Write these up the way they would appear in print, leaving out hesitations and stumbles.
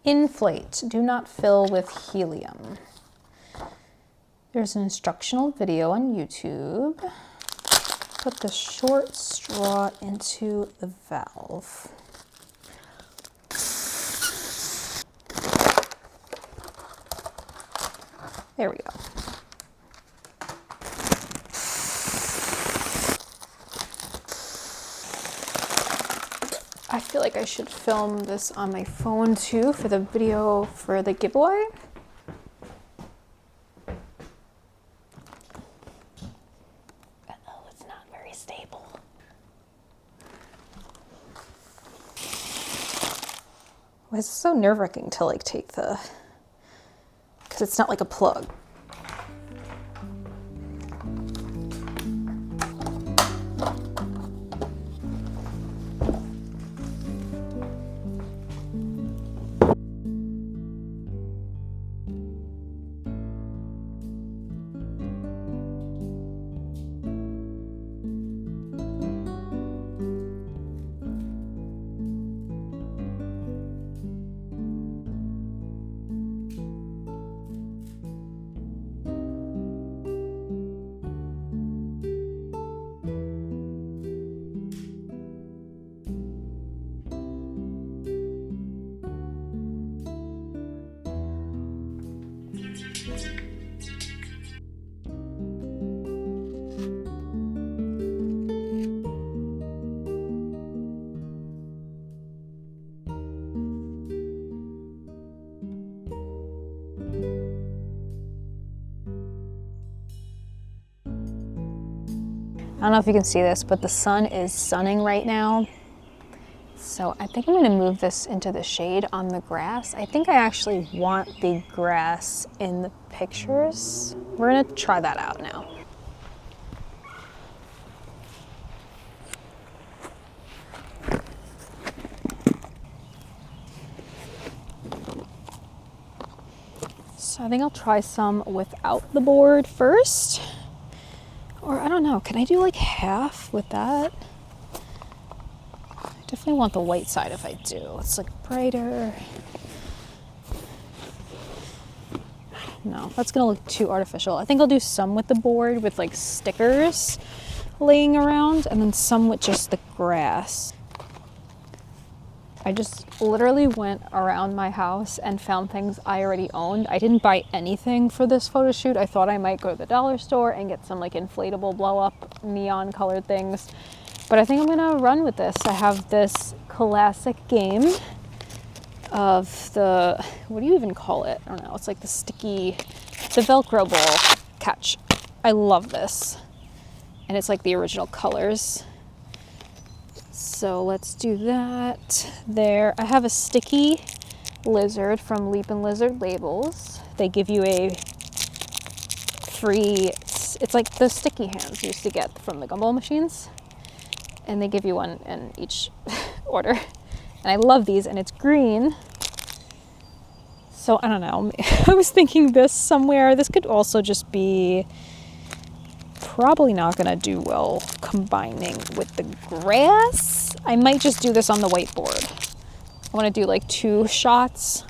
Inflate, do not fill with helium. There's an instructional video on YouTube. Put the short straw into the valve. There we go. I feel like I should film this on my phone too for the video for the giveaway. Oh, it's not very stable. Well, it's so nerve-wracking to like take the, because it's not like a plug. I don't know if you can see this, but the sun is sunning right now. So I think I'm gonna move this into the shade on the grass. I think I actually want the grass in the pictures. We're gonna try that out now. So I think I'll try some without the board first. Or I don't know, can I do like half with that? I definitely want the white side if I do. It's like brighter. No, that's gonna look too artificial. I think I'll do some with the board with like stickers laying around and then some with just the grass. I just literally went around my house and found things I already owned. I didn't buy anything for this photo shoot. I thought I might go to the dollar store and get some like inflatable blow up neon colored things. But I think I'm gonna run with this. I have this classic game of the, what do you even call it? I don't know, it's like the sticky, the Velcro ball catch. I love this. And it's like the original colors. So let's do that there. I have a sticky lizard from Leap and Lizard Labels. They give you a free, it's like the sticky hands you used to get from the gumball machines. And they give you one in each order. And I love these, and it's green. So I don't know, I was thinking this somewhere. This could also just be probably not gonna do well combining with the grass. I might just do this on the whiteboard. I wanna do like 2 shots.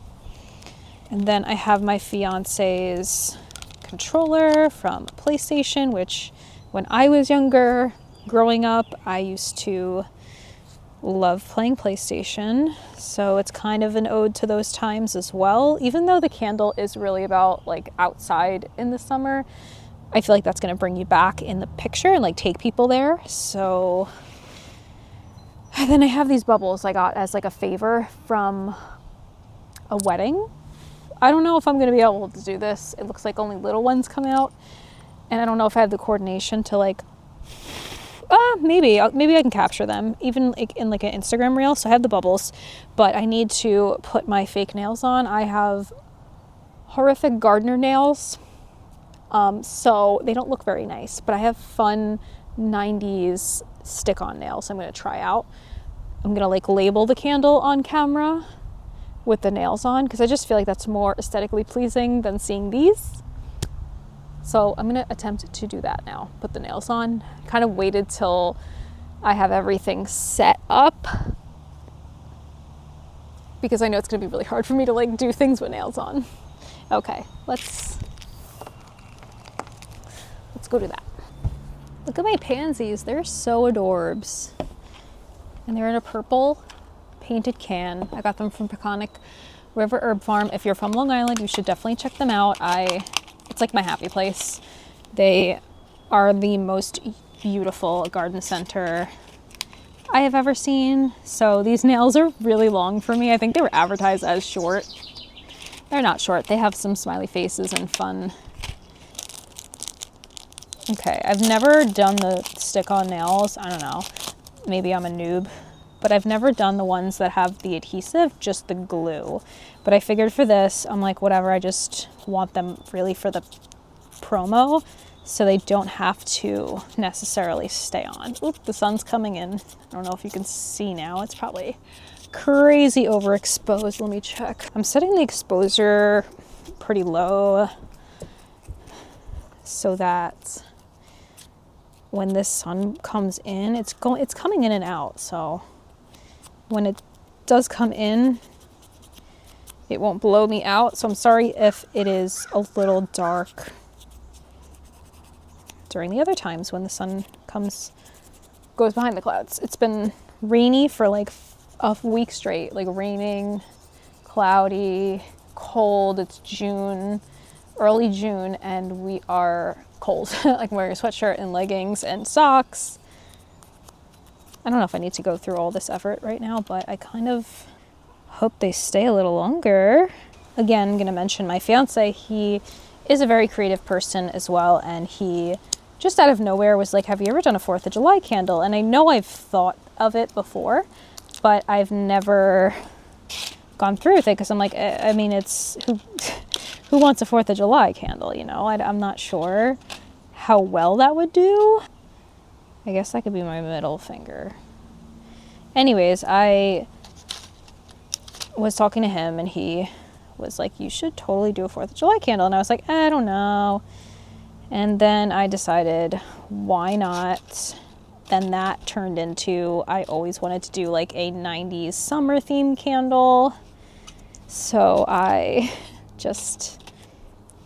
And then I have my fiance's controller from PlayStation, which when I was younger, growing up, I used to love playing PlayStation. So it's kind of an ode to those times as well. Even though the candle is really about like outside in the summer, I feel like that's gonna bring you back in the picture and like take people there. So and then I have these bubbles I got as like a favor from a wedding. I don't know if I'm gonna be able to do this. It looks like only little ones come out. And I don't know if I have the coordination to like, maybe I can capture them even like in like an Instagram reel. So I have the bubbles, but I need to put my fake nails on. I have horrific gardener nails. So they don't look very nice, but I have fun 90s stick-on nails I'm going to try out. I'm going to like label the candle on camera with the nails on because I just feel like that's more aesthetically pleasing than seeing these. So I'm going to attempt to do that now, put the nails on. Kind of waited till I have everything set up. because I know it's gonna be really hard for me to like do things with nails on. Okay, let's go do that. Look at my pansies, they're so adorbs. And they're in a purple painted can. I got them from Peconic River Herb Farm. If you're from Long Island, you should definitely check them out. It's like my happy place. They are the most beautiful garden center I have ever seen. So these nails are really long for me. I think they were advertised as short. They're not short. They have some smiley faces and fun. Okay, I've never done the stick-on nails. I don't know. Maybe I'm a noob. But I've never done the ones that have the adhesive, just the glue. But I figured for this, I'm like, whatever, I just want them really for the promo, so they don't have to necessarily stay on. Oop, the sun's coming in. I don't know if you can see now. It's probably crazy overexposed. Let me check. I'm setting the exposure pretty low so that when this sun comes in, it's coming in and out. So when it does come in, it won't blow me out. So I'm sorry if it is a little dark during the other times when the sun goes behind the clouds. It's been rainy for like a week straight, like raining, cloudy, cold. It's June, early June, and we are cold. Like I'm wearing a sweatshirt and leggings and socks. I don't know if I need to go through all this effort right now, but I kind of hope they stay a little longer. Again, I'm gonna mention my fiance. He is a very creative person as well, and he just out of nowhere was like, have you ever done a 4th of July candle? And I know I've thought of it before, but I've never gone through with it because I'm like, I mean, it's who wants a 4th of July candle, you know? I'm not sure how well that would do. I guess that could be my middle finger. Anyways, I was talking to him and he was like, you should totally do a 4th of July candle. And I was like, I don't know. And then I decided, why not? Then that turned into, I always wanted to do like a 90s summer theme candle. So I just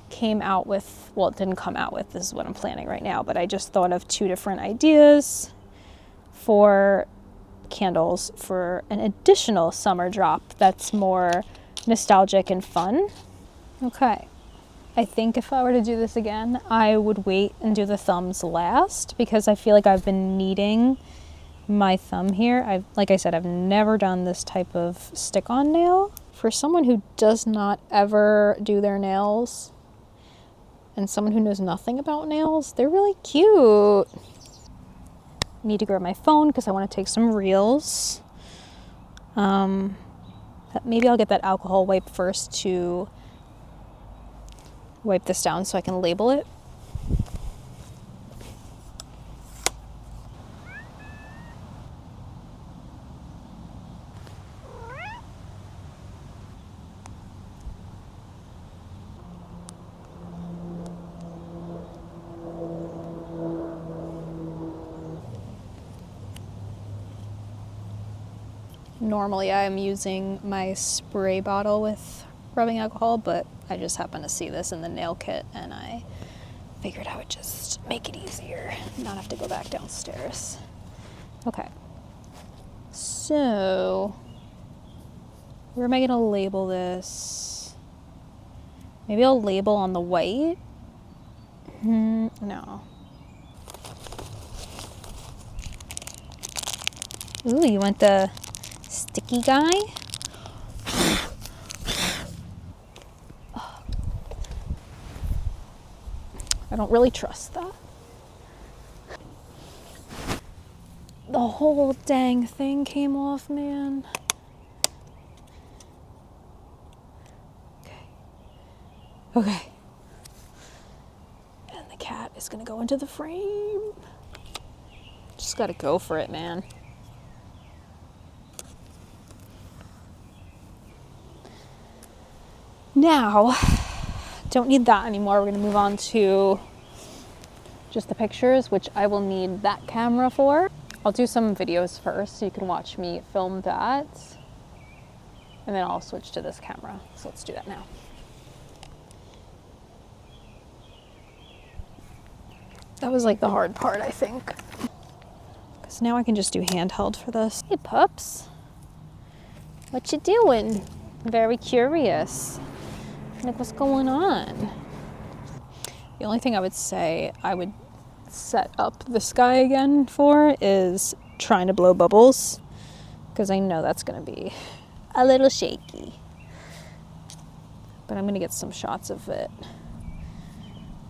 came out with, well, it didn't come out with, this is what I'm planning right now, but I just thought of 2 different ideas for candles for an additional summer drop that's more nostalgic and fun. Okay. I think if I were to do this again, I would wait and do the thumbs last because I feel like I've been needing my thumb here. Like I said, I've never done this type of stick-on nail. For someone who does not ever do their nails and someone who knows nothing about nails, they're really cute. Need to grab my phone because I want to take some reels. Maybe I'll get that alcohol wipe first to wipe this down so I can label it. Normally I'm using my spray bottle with rubbing alcohol, but I just happened to see this in the nail kit and I figured I would just make it easier, not have to go back downstairs. Okay, so where am I gonna label this? Maybe I'll label on the white. No. Ooh, you want the sticky guy? I don't really trust that. The whole dang thing came off, man. Okay. And the cat is gonna go into the frame. Just gotta go for it, man. Now, don't need that anymore. We're gonna move on to just the pictures, which I will need that camera for. I'll do some videos first so you can watch me film that. And then I'll switch to this camera. So let's do that now. That was like the hard part, I think. Because now I can just do handheld for this. Hey pups, what you doing? Very curious. Like, what's going on? The only thing I would say I would set up this guy again for is trying to blow bubbles, because I know that's going to be a little shaky. But I'm going to get some shots of it.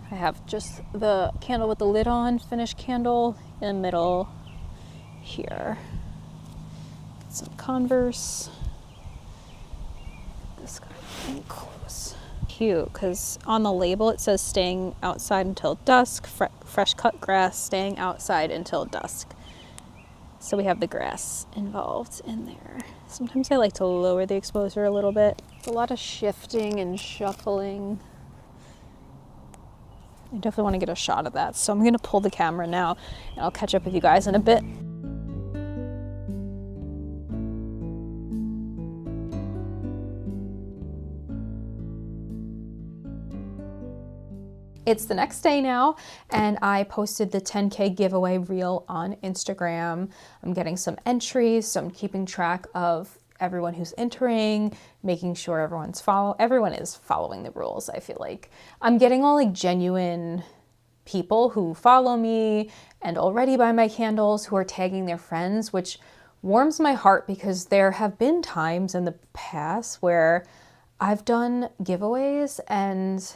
I have just the candle with the lid on, finished candle in the middle here. Some Converse. This guy in close. Cute, because on the label it says staying outside until dusk, fresh cut grass, staying outside until dusk. So we have the grass involved in there. Sometimes I like to lower the exposure a little bit. It's a lot of shifting and shuffling. I definitely want to get a shot of that. So I'm going to pull the camera now and I'll catch up with you guys in a bit. It's the next day now, and I posted the 10K giveaway reel on Instagram. I'm getting some entries, so I'm keeping track of everyone who's entering, making sure everyone is following the rules. I feel like I'm getting all like genuine people who follow me and already buy my candles, who are tagging their friends, which warms my heart, because there have been times in the past where I've done giveaways and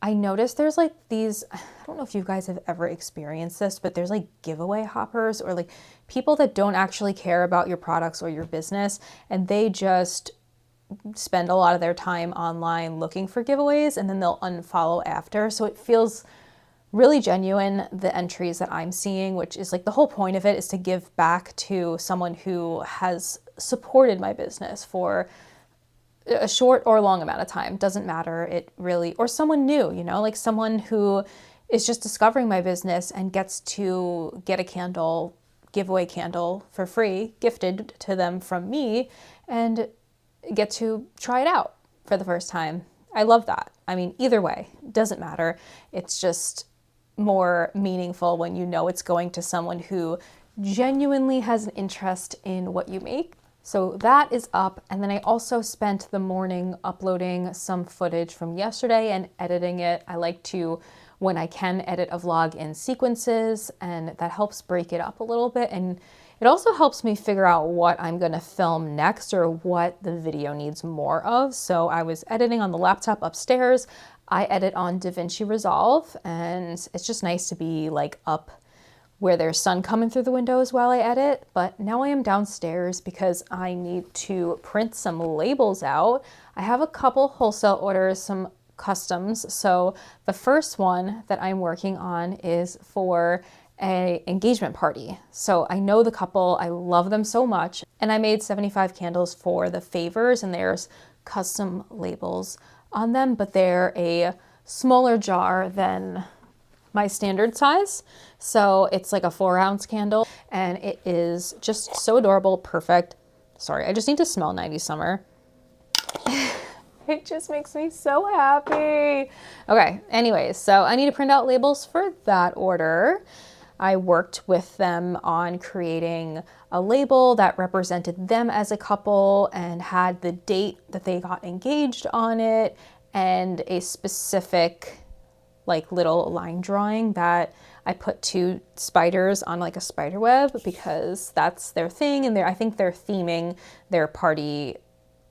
I noticed there's like these, I don't know if you guys have ever experienced this, but there's like giveaway hoppers, or like people that don't actually care about your products or your business, and they just spend a lot of their time online looking for giveaways and then they'll unfollow after. So it feels really genuine, the entries that I'm seeing, which is like the whole point of it is to give back to someone who has supported my business for a short or long amount of time, doesn't matter. It really, or someone new, you know, like someone who is just discovering my business and gets to get a candle, giveaway candle for free, gifted to them from me, and get to try it out for the first time. I love that. I mean, either way, doesn't matter. It's just more meaningful when you know it's going to someone who genuinely has an interest in what you make. So that is up, and then I also spent the morning uploading some footage from yesterday and editing it. I like to, when I can, edit a vlog in sequences, and that helps break it up a little bit, and it also helps me figure out what I'm going to film next or what the video needs more of. So I was editing on the laptop upstairs. I edit on DaVinci Resolve, and it's just nice to be like up where there's sun coming through the windows while I edit. But now I am downstairs because I need to print some labels out. I have a couple wholesale orders, some customs. So the first one that I'm working on is for an engagement party. So I know the couple, I love them so much. And I made 75 candles for the favors, and there's custom labels on them, but they're a smaller jar than my standard size. So it's like a 4-ounce candle, and it is just so adorable, perfect. Sorry, I just need to smell 90s Summer. It just makes me so happy. Okay, anyways, so I need to print out labels for that order. I worked with them on creating a label that represented them as a couple and had the date that they got engaged on it, and a specific like little line drawing that I put 2 spiders on like a spider web, because that's their thing, and I think they're theming their party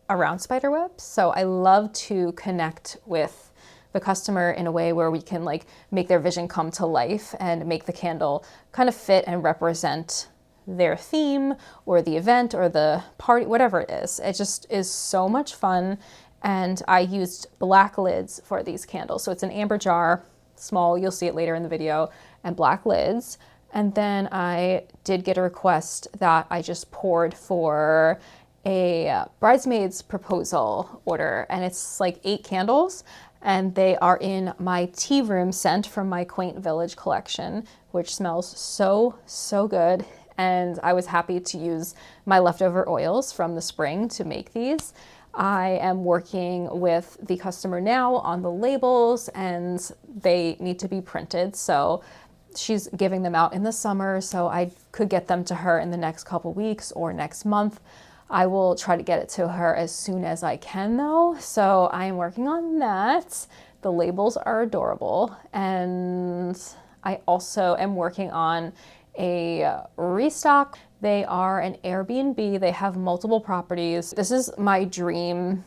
around spider webs. So I love to connect with the customer in a way where we can like make their vision come to life and make the candle kind of fit and represent their theme or the event or the party, whatever it is. It just is so much fun. And I used black lids for these candles. So it's an amber jar, small, you'll see it later in the video, and black lids. And then I did get a request that I just poured for a bridesmaid's proposal order, and it's like 8 candles, and they are in my tea room scent from my Quaint Village collection, which smells so, so good. and I was happy to use my leftover oils from the spring to make these. I am working with the customer now on the labels, and they need to be printed. So she's giving them out in the summer, so I could get them to her in the next couple weeks or next month. I will try to get it to her as soon as I can though. So I am working on that. The labels are adorable. And I also am working on a restock. They are an Airbnb. They have multiple properties. This is my dream,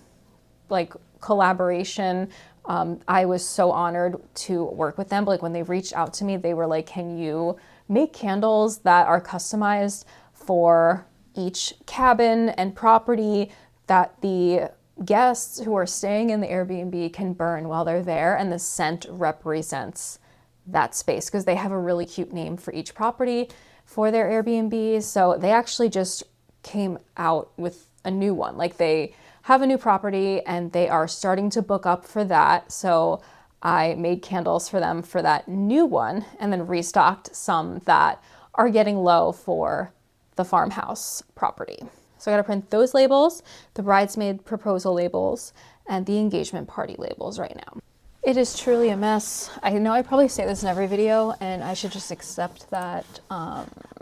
like, collaboration. I was so honored to work with them. Like, when they reached out to me, they were like, can you make candles that are customized for each cabin and property that the guests who are staying in the Airbnb can burn while they're there, and the scent represents that space, because they have a really cute name for each property for their Airbnb. So they actually just came out with a new one. Like, they have a new property and they are starting to book up for that. So I made candles for them for that new one, and then restocked some that are getting low for the farmhouse property. So I gotta print those labels, the bridesmaid proposal labels, and the engagement party labels right now. It is truly a mess. I know I probably say this in every video, and I should just accept that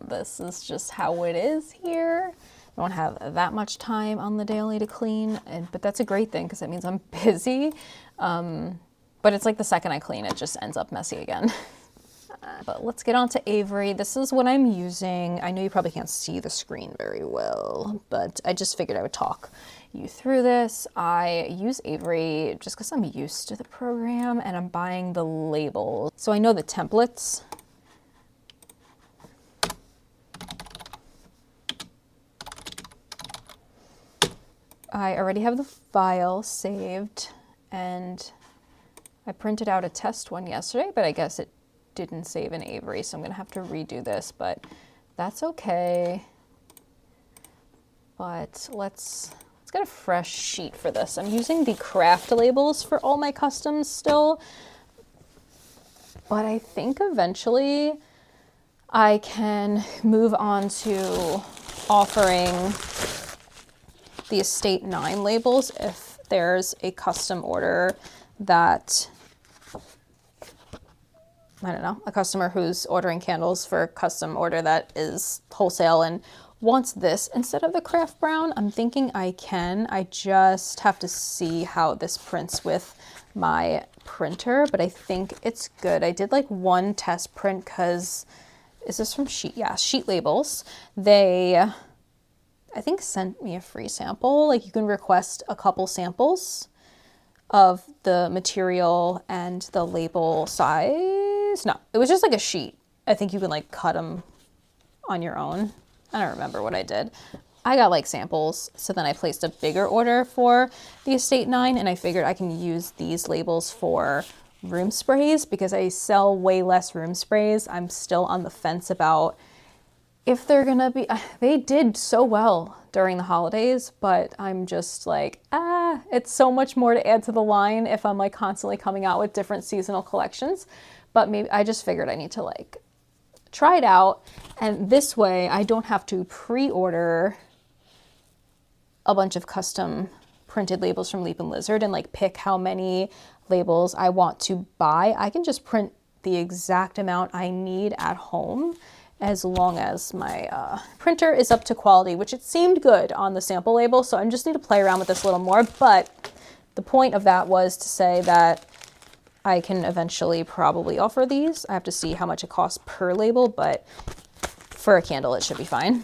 this is just how it is here. I don't have that much time on the daily to clean, but that's a great thing because that means I'm busy. But it's like the second I clean, it just ends up messy again. But let's get on to Avery. This is what I'm using. I know you probably can't see the screen very well, but I just figured I would talk you through this. I use Avery just because I'm used to the program, and I'm buying the labels. So I know the templates. I already have the file saved, and I printed out a test one yesterday, but I guess it didn't save in Avery, so I'm gonna have to redo this, but that's okay. But let's get a fresh sheet for this. I'm using the craft labels for all my customs still, but I think eventually I can move on to offering the Estate 9 labels if there's a custom order that, I don't know, a customer who's ordering candles for a custom order that is wholesale and wants this instead of the craft brown. I'm thinking I can. I just have to see how this prints with my printer, but I think it's good. I did like one test print because, is this from Sheet? Yeah, Sheet Labels. They, I think, sent me a free sample. Like, you can request a couple samples of the material and the label size. No, it was just like a sheet. I think you can like cut them on your own. I don't remember what I did. I got like samples, so then I placed a bigger order for the Estate 9, and I figured I can use these labels for room sprays because I sell way less room sprays. I'm still on the fence about if they're gonna be, they did so well during the holidays, but I'm just like, it's so much more to add to the line if I'm like constantly coming out with different seasonal collections. But maybe I just figured I need to like try it out, and this way I don't have to pre-order a bunch of custom printed labels from Leap and Lizard and like pick how many labels I want to buy. I can just print the exact amount I need at home as long as my printer is up to quality, which it seemed good on the sample label. So I just need to play around with this a little more. But the point of that was to say that I can eventually probably offer these. I have to see how much it costs per label, but for a candle, it should be fine.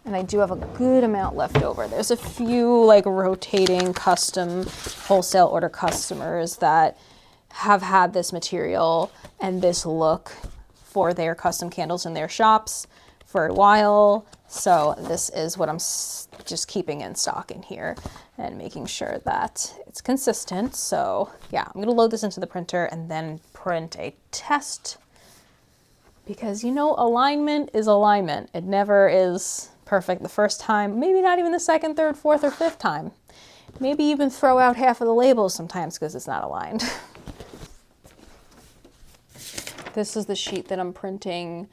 And I do have a good amount left over. There's a few like rotating custom wholesale order customers that have had this material and this look for their custom candles in their shops for a while. So this is what I'm just keeping in stock in here and making sure that it's consistent. So yeah, I'm gonna load this into the printer and then print a test, because you know, alignment is alignment. It never is perfect the first time, maybe not even the second, third, fourth, or fifth time. Maybe even throw out half of the labels sometimes because it's not aligned. This is the sheet that I'm printing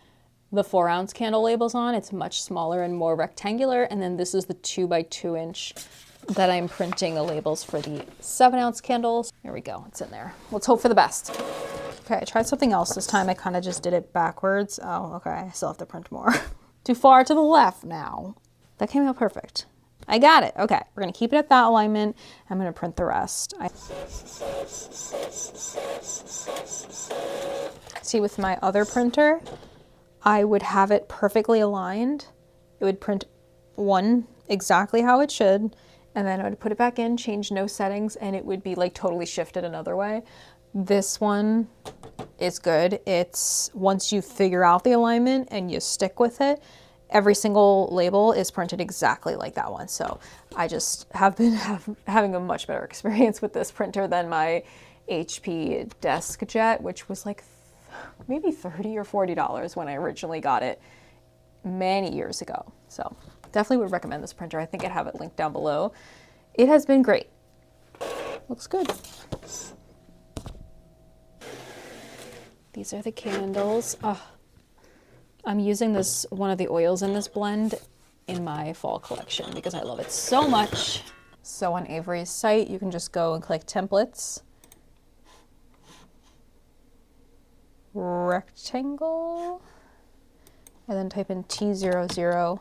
the 4-ounce candle labels on. It's much smaller and more rectangular. And then this is the 2x2" that I'm printing the labels for the 7-ounce candles. There we go, it's in there. Let's hope for the best. Okay, I tried something else this time. I kind of just did it backwards. Oh, okay, I still have to print more. Too far to the left now. That came out perfect. I got it. Okay, we're gonna keep it at that alignment. I'm gonna print the rest. See, with my other printer, I would have it perfectly aligned. It would print one exactly how it should, and then I would put it back in, change no settings, and it would be like totally shifted another way. This one is good. It's once you figure out the alignment and you stick with it, every single label is printed exactly like that one. So I just have been having a much better experience with this printer than my HP DeskJet, which was like maybe $30 or $40 when I originally got it many years ago. So definitely would recommend this printer. I think I have it linked down below. It has been great. Looks good. These are the candles. I'm using this, one of the oils in this blend in my fall collection because I love it so much. So on Avery's site, you can just go and click templates, rectangle, and then type in T00-2QS.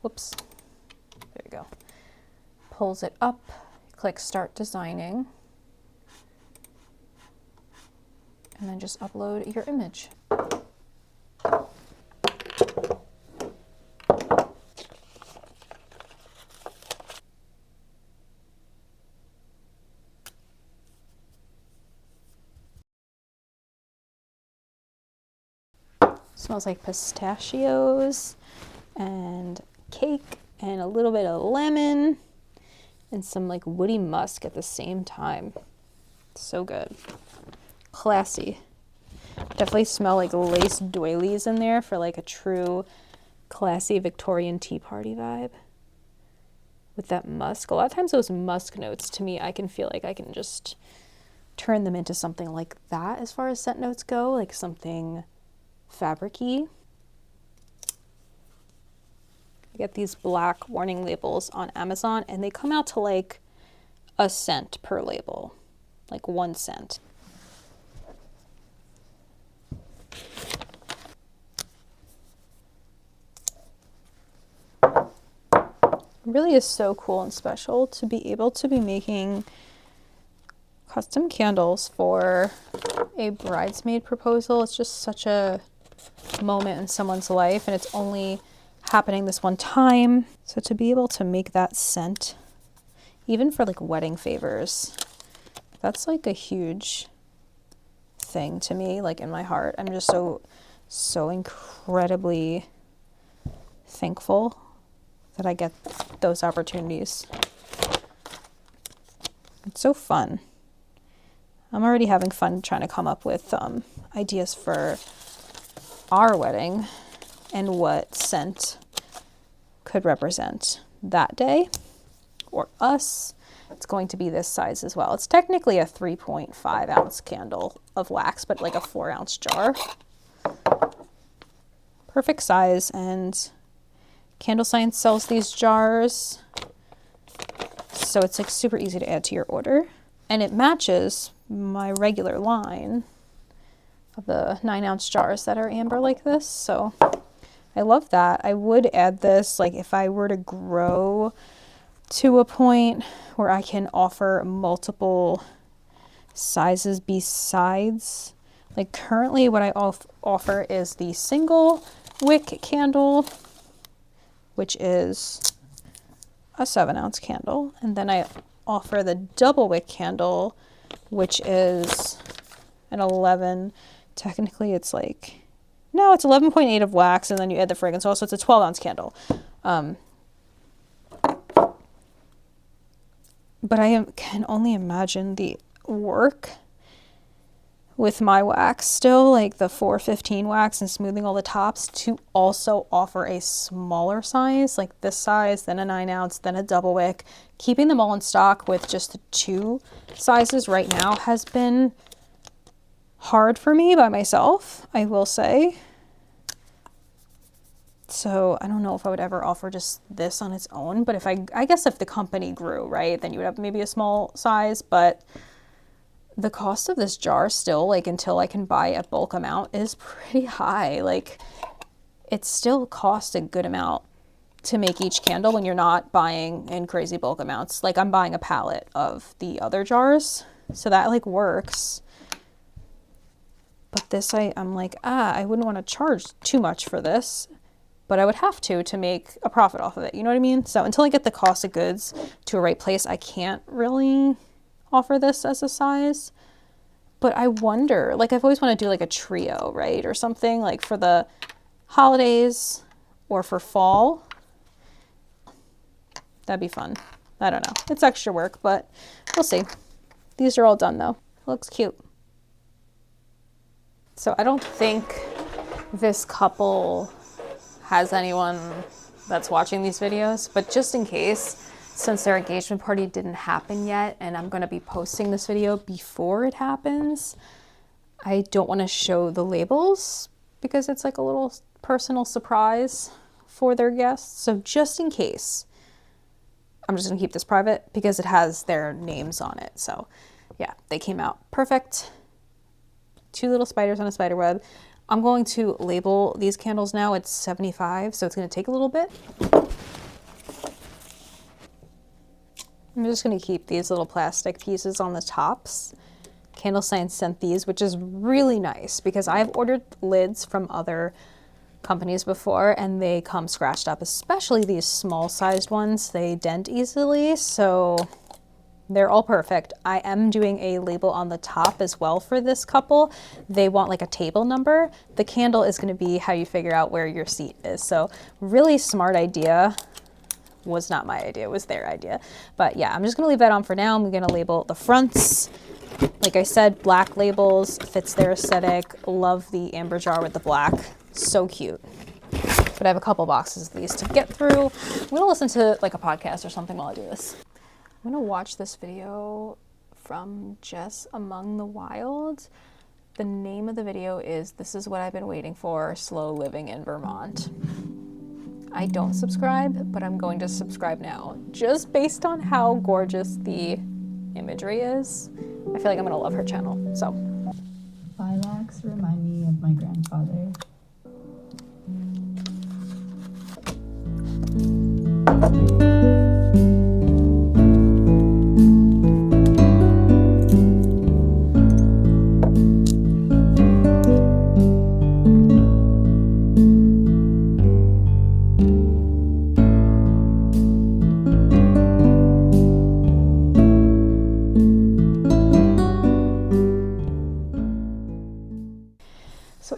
Whoops, there you go. Pulls it up, click start designing, and then just upload your image. Smells like pistachios and cake and a little bit of lemon and some like woody musk at the same time. So good. Classy. Definitely smell like lace doilies in there for like a true classy Victorian tea party vibe. With that musk. A lot of times those musk notes, to me, I can feel like I can just turn them into something like that as far as scent notes go, like something fabric-y. I get these black warning labels on Amazon and they come out to like a cent per label, like 1 cent. It really is so cool and special to be able to be making custom candles for a bridesmaid proposal. It's just such a moment in someone's life, and it's only happening this one time. So to be able to make that scent, even for like wedding favors, that's like a huge thing to me, like in my heart. I'm just so incredibly thankful that I get those opportunities. It's so fun. I'm already having fun trying to come up with ideas for our wedding and what scent could represent that day or us. It's going to be this size as well. It's technically a 3.5 ounce candle of wax, but like a 4 ounce jar. Perfect size, and Candle Science sells these jars. So it's like super easy to add to your order. And it matches my regular line of the 9 ounce jars that are amber like this. So I love that. I would add this, like if I were to grow to a point where I can offer multiple sizes besides, like currently what I offer is the single wick candle, which is a 7 ounce candle. And then I offer the double wick candle, which is an 11. Technically it's like, no, it's 11.8 of wax, and then you add the fragrance oil, so it's a 12 ounce candle. But I can only imagine the work with my wax still, like the 415 wax and smoothing all the tops, to also offer a smaller size, like this size, then a 9-ounce, then a double wick. Keeping them all in stock with just the 2 sizes right now has been hard for me by myself, I will say. So I don't know if I would ever offer just this on its own, but if I guess if the company grew, right, then you would have maybe a small size, but the cost of this jar still, like until I can buy a bulk amount, is pretty high. Like it still costs a good amount to make each candle when you're not buying in crazy bulk amounts. Like I'm buying a pallet of the other jars, so that like works. But this, I'm like, I wouldn't want to charge too much for this, but I would have to make a profit off of it. You know what I mean? So until I get the cost of goods to a right place, I can't really offer this as a size. But I wonder, like I've always wanted to do like a trio, right? Or something like for the holidays or for fall. That'd be fun. I don't know. It's extra work, but we'll see. These are all done though. Looks cute. So I don't think this couple has anyone that's watching these videos, but just in case, since their engagement party didn't happen yet and I'm going to be posting this video before it happens, I don't want to show the labels because it's like a little personal surprise for their guests. So just in case, I'm just going to keep this private because it has their names on it. So yeah, they came out perfect. 2 little spiders on a spider web. I'm going to label these candles now. It's 75, so it's going to take a little bit. I'm just going to keep these little plastic pieces on the tops. Candle Science sent these, which is really nice because I've ordered lids from other companies before and they come scratched up, especially these small sized ones. They dent easily, so they're all perfect. I am doing a label on the top as well for this couple. They want like a table number. The candle is going to be how you figure out where your seat is. So really smart idea. Was not my idea, it was their idea. But yeah, I'm just gonna leave that on for now. I'm gonna label the fronts. Like I said, black labels, fits their aesthetic. Love the amber jar with the black, so cute. But I have a couple boxes of these to get through. I'm gonna listen to like a podcast or something while I do this. I'm gonna watch this video from Jess Among the Wild. The name of the video is This Is What I've Been Waiting For, Slow Living in Vermont. I don't subscribe, but I'm going to subscribe now, just based on how gorgeous the imagery is. I feel like I'm gonna love her channel, so. Lilacs remind me of my grandfather.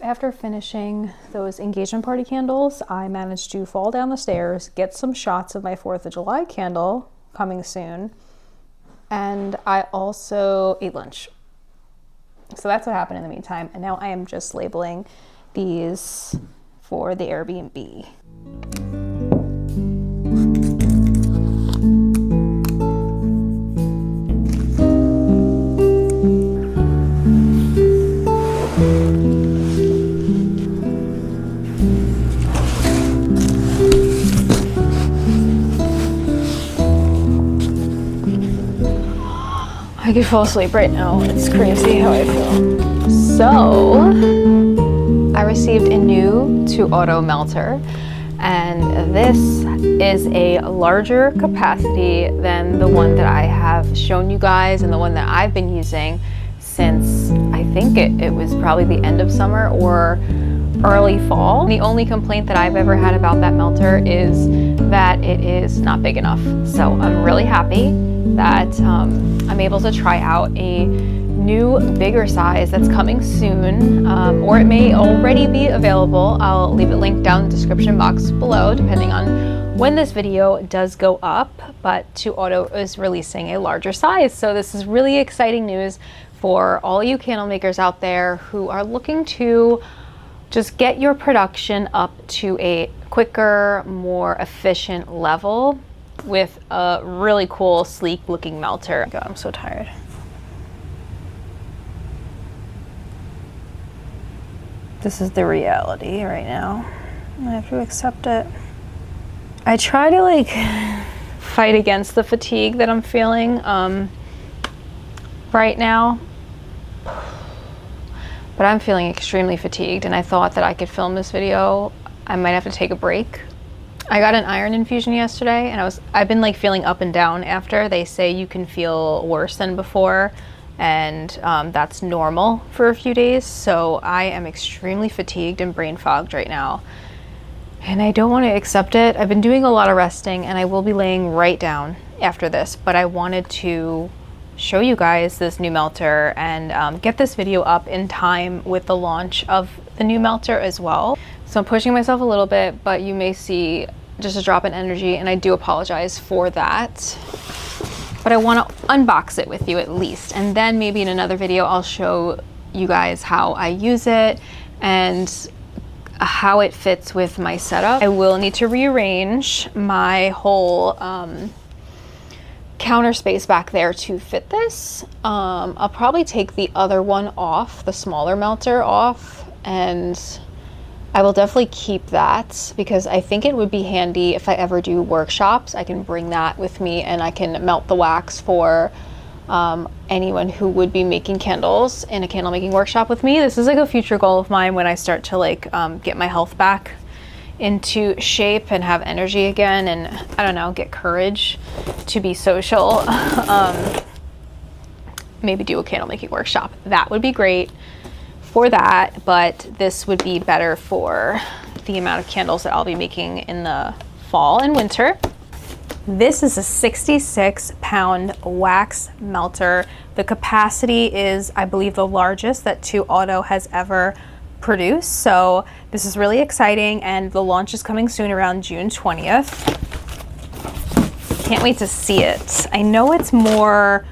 After finishing those engagement party candles, I managed to fall down the stairs, get some shots of my 4th of July candle coming soon, and I also ate lunch. So that's what happened in the meantime, and now I am just labeling these for the Airbnb. I could fall asleep right now. It's crazy how I feel. So, I received a new ToAuto melter, and this is a larger capacity than the one that I have shown you guys and the one that I've been using since I think it was probably the end of summer or early fall. The only complaint that I've ever had about that melter is that it is not big enough. So I'm really happy that I'm able to try out a new bigger size that's coming soon, or it may already be available. I'll leave it linked down in the description box below depending on when this video does go up, but ToAuto is releasing a larger size. So this is really exciting news for all you candle makers out there who are looking to just get your production up to a quicker, more efficient level with a really cool, sleek looking melter. God, I'm so tired. This is the reality right now. I have to accept it. I try to like fight against the fatigue that I'm feeling right now, but I'm feeling extremely fatigued, and I thought that I could film this video. I might have to take a break. I got an iron infusion yesterday, and I've been like feeling up and down after. They say you can feel worse than before, and that's normal for a few days. So I am extremely fatigued and brain fogged right now, and I don't want to accept it. I've been doing a lot of resting, and I will be laying right down after this, but I wanted to show you guys this new melter and get this video up in time with the launch of the new melter as well. So I'm pushing myself a little bit, but you may see just a drop in energy, and I do apologize for that. But I want to unbox it with you at least, and then maybe in another video I'll show you guys how I use it and how it fits with my setup. I will need to rearrange my whole counter space back there to fit this. I'll probably take the other one off, the smaller melter off, and I will definitely keep that because I think it would be handy if I ever do workshops. I can bring that with me and I can melt the wax for anyone who would be making candles in a candle making workshop with me. This is like a future goal of mine when I start to like get my health back into shape and have energy again, and I don't know, get courage to be social. Maybe do a candle making workshop. That would be great for that, but this would be better for the amount of candles that I'll be making in the fall and winter. This is a 66-pound wax melter. The capacity is, I believe, the largest that ToAuto has ever produced. So this is really exciting, and the launch is coming soon around June 20th. Can't wait to see it. I know it's more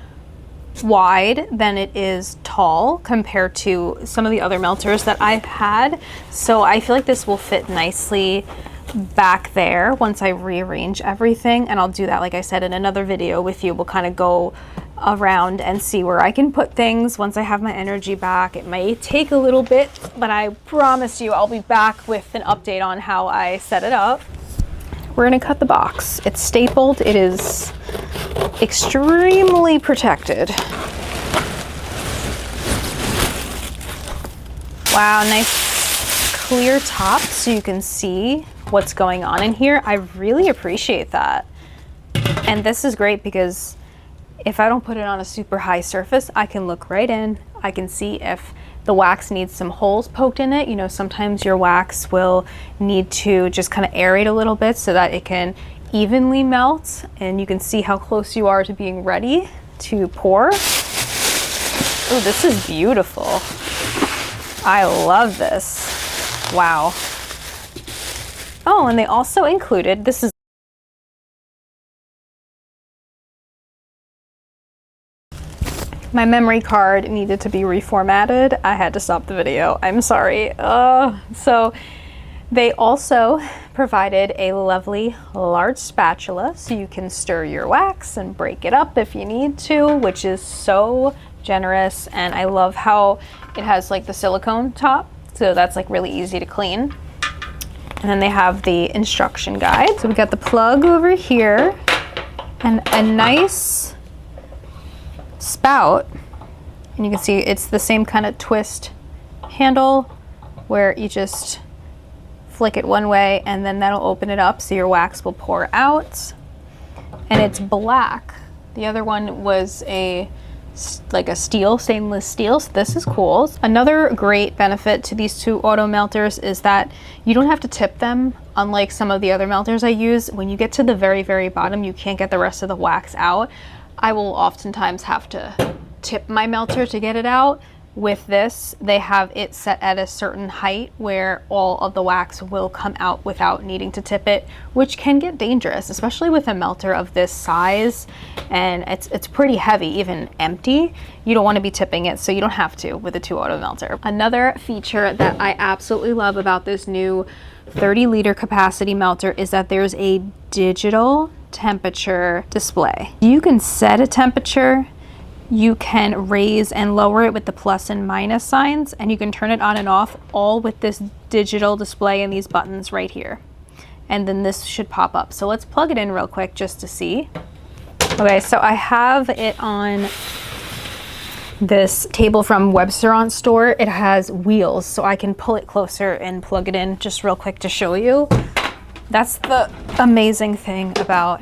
wide than it is tall compared to some of the other melters that I've had. So I feel like this will fit nicely back there once I rearrange everything, and I'll do that, like I said, in another video with you. We'll kind of go around and see where I can put things once I have my energy back. It may take a little bit, but I promise you I'll be back with an update on how I set it up. We're gonna cut the box. It's stapled. It is extremely protected. Wow, nice clear top so you can see what's going on in here. I really appreciate that. And this is great because if I don't put it on a super high surface, I can look right in. I can see if the wax needs some holes poked in it. You know, sometimes your wax will need to just kind of aerate a little bit so that it can evenly melt, and you can see how close you are to being ready to pour. Oh, this is beautiful. I love this. Wow. Oh, and they also included, this is my memory card needed to be reformatted. I had to stop the video. I'm sorry. So they also provided a lovely large spatula so you can stir your wax and break it up if you need to, which is so generous. And I love how it has like the silicone top, so that's like really easy to clean. And then they have the instruction guide. So we got the plug over here and a nice spout, and you can see it's the same kind of twist handle where you just flick it one way and then that'll open it up so your wax will pour out. And it's black. The other one was like a steel, stainless steel, so this is cool. Another great benefit to these ToAuto melters is that you don't have to tip them, unlike some of the other melters I use. When you get to the very, very bottom, you can't get the rest of the wax out. I will oftentimes have to tip my melter to get it out. with this, they have it set at a certain height where all of the wax will come out without needing to tip it, which can get dangerous, especially with a melter of this size. And it's pretty heavy, even empty. You don't want to be tipping it, so you don't have to with a ToAuto melter. Another feature that I absolutely love about this new 30-liter capacity melter is that there's a digital temperature display. You can set a temperature, you can raise and lower it with the plus and minus signs, and you can turn it on and off all with this digital display and these buttons right here. And then this should pop up. So let's plug it in real quick just to see. Okay, so I have it on this table from Webster on store. It has wheels, so I can pull it closer and plug it in just real quick to show you. That's the amazing thing about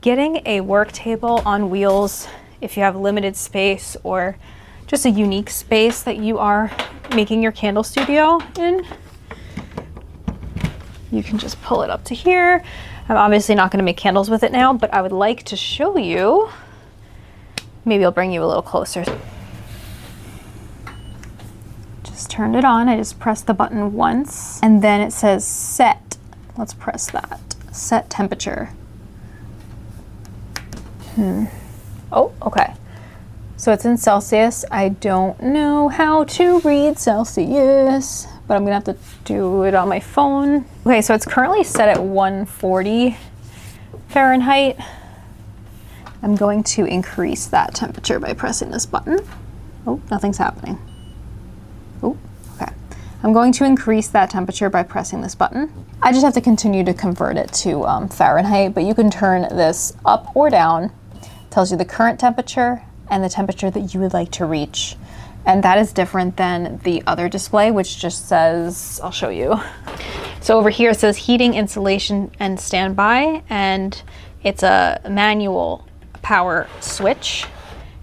getting a work table on wheels. If you have limited space or just a unique space that you are making your candle studio in, you can just pull it up to here. I'm obviously not going to make candles with it now, but I would like to show you. Maybe I'll bring you a little closer. Just turned it on. I just pressed the button once, and then it says set. Let's press that. Set temperature. Oh, okay. So it's in Celsius. I don't know how to read Celsius, but I'm gonna have to do it on my phone. Okay, so it's currently set at 140 Fahrenheit. I'm going to increase that temperature by pressing this button. Oh, nothing's happening. Oh, okay. I'm going to increase that temperature by pressing this button. I just have to continue to convert it to Fahrenheit, but you can turn this up or down. Tells you the current temperature and the temperature that you would like to reach. And that is different than the other display, which just says, I'll show you. So over here it says heating, insulation, and standby, and it's a manual power switch.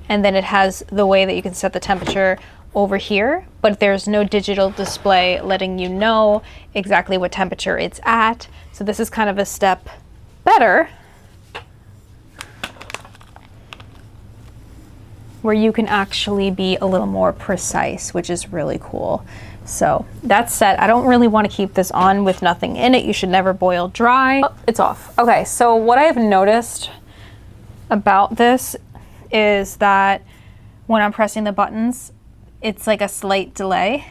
And then it has the way that you can set the temperature over here, but there's no digital display letting you know exactly what temperature it's at. So this is kind of a step better, where you can actually be a little more precise, which is really cool. So that's set. I don't really want to keep this on with nothing in it. You should never boil dry. Oh, it's off. Okay, so what I have noticed about this is that when I'm pressing the buttons, it's like a slight delay.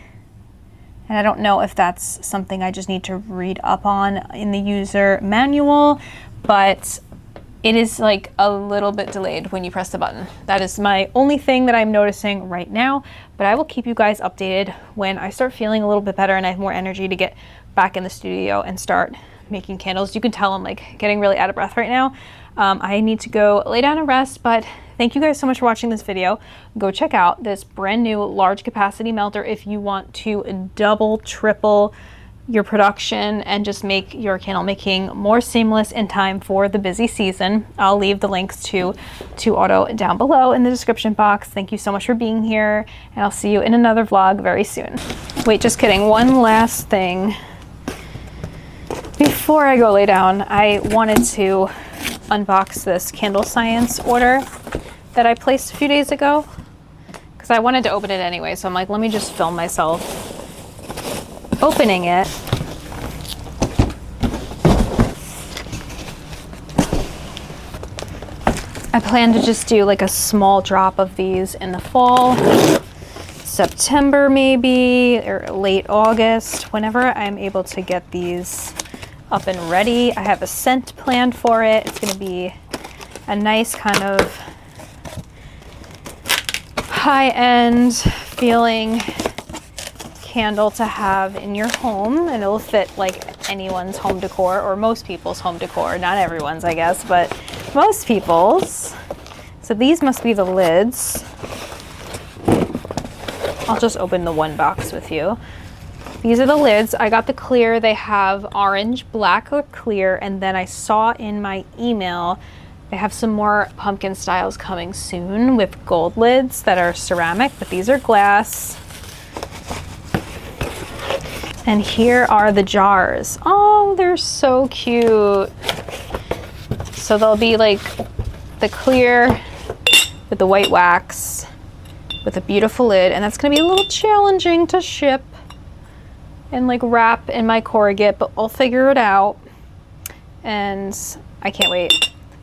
And I don't know if that's something I just need to read up on in the user manual, but it is like a little bit delayed when you press the button. That is my only thing that I'm noticing right now, but I will keep you guys updated when I start feeling a little bit better and I have more energy to get back in the studio and start making candles. You can tell I'm like getting really out of breath right now. I need to go lay down and rest, but thank you guys so much for watching this video. Go check out this brand new large capacity melter if you want to double, triple your production and just make your candle making more seamless in time for the busy season. I'll leave the links to ToAuto down below in the description box. Thank you so much for being here, and I'll see you in another vlog very soon. Wait, just kidding. One last thing. Before I go lay down, I wanted to unbox this Candle Science order that I placed a few days ago because I wanted to open it anyway. So I'm like, let me just film myself opening it. I plan to just do like a small drop of these in the fall, September maybe, or late August, whenever I'm able to get these up and ready. I have a scent planned for it. It's gonna be a nice kind of high-end feeling candle to have in your home, and it'll fit like anyone's home decor, or most people's home decor. Not everyone's, I guess, but most people's. So these must be the lids. I'll just open the one box with you. These are the lids. I got the clear. They have orange, black, or clear, and then I saw in my email they have some more pumpkin styles coming soon with gold lids that are ceramic, but these are glass. And here are the jars. Oh, they're so cute. So they'll be like the clear with the white wax, with a beautiful lid, and that's gonna be a little challenging to ship and like wrap in my corrugate, but I'll figure it out. And I can't wait.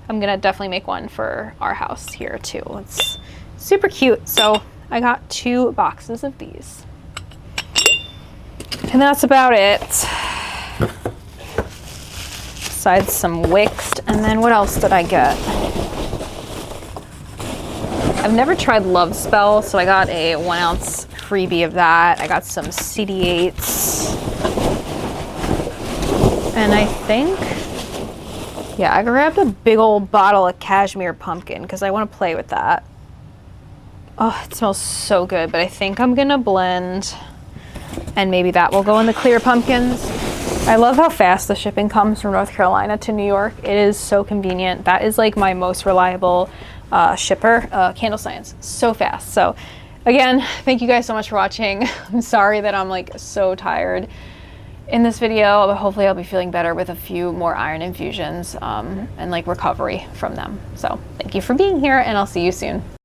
I'm gonna definitely make one for our house here too. It's super cute. So I got 2 boxes of these. And that's about it. Besides some wicks. And then what else did I get? I've never tried Love Spell, so I got a 1 ounce freebie of that. I got some CD8s. And I think, yeah, I grabbed a big old bottle of cashmere pumpkin because I want to play with that. Oh, it smells so good, but I think I'm gonna blend and maybe that will go in the clear pumpkins. I love how fast the shipping comes from North Carolina to New York. It is so convenient. That is like my most reliable shipper, Candle Science. So fast. So again, thank you guys so much for watching. I'm sorry that I'm like so tired in this video, but hopefully I'll be feeling better with a few more iron infusions and like recovery from them. So thank you for being here, and I'll see you soon.